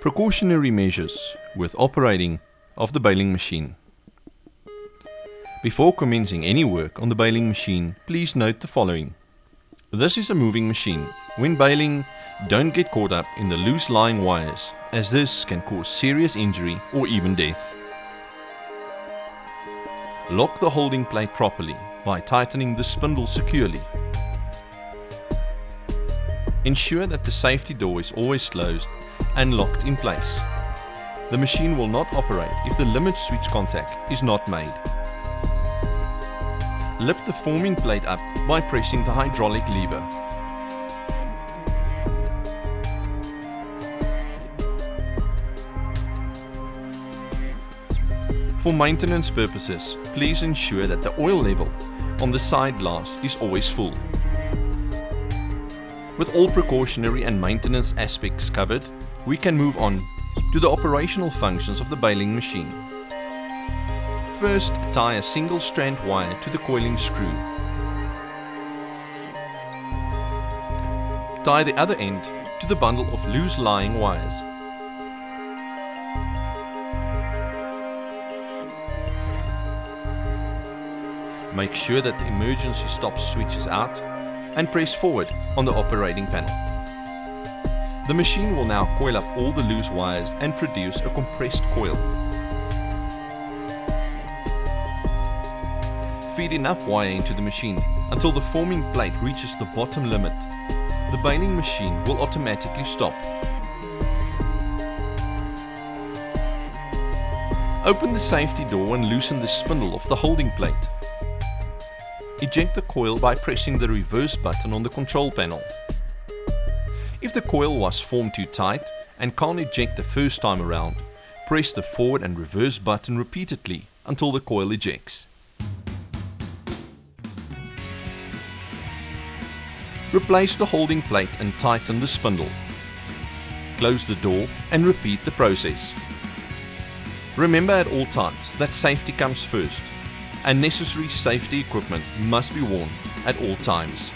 Precautionary measures with operating of the baling machine. Before commencing any work on the baling machine, please note the following. This is a moving machine. When baling, don't get caught up in the loose lying wires, as this can cause serious injury or even death. Lock the holding plate properly by tightening the spindle securely. Ensure that the safety door is always closed and locked in place. The machine will not operate if the limit switch contact is not made. Lift the forming plate up by pressing the hydraulic lever. For maintenance purposes, please ensure that the oil level on the side glass is always full. With all precautionary and maintenance aspects covered, we can move on to the operational functions of the baling machine. First, tie a single strand wire to the coiling screw. Tie the other end to the bundle of loose lying wires. Make sure that the emergency stop switch is out and press forward on the operating panel. The machine will now coil up all the loose wires and produce a compressed coil. Feed enough wire into the machine until the forming plate reaches the bottom limit. The baling machine will automatically stop. Open the safety door and loosen the spindle of the holding plate. Eject the coil by pressing the reverse button on the control panel. If the coil was formed too tight and can't eject the first time around, press the forward and reverse button repeatedly until the coil ejects. Replace the holding plate and tighten the spindle. Close the door and repeat the process. Remember at all times that safety comes first, and necessary safety equipment must be worn at all times.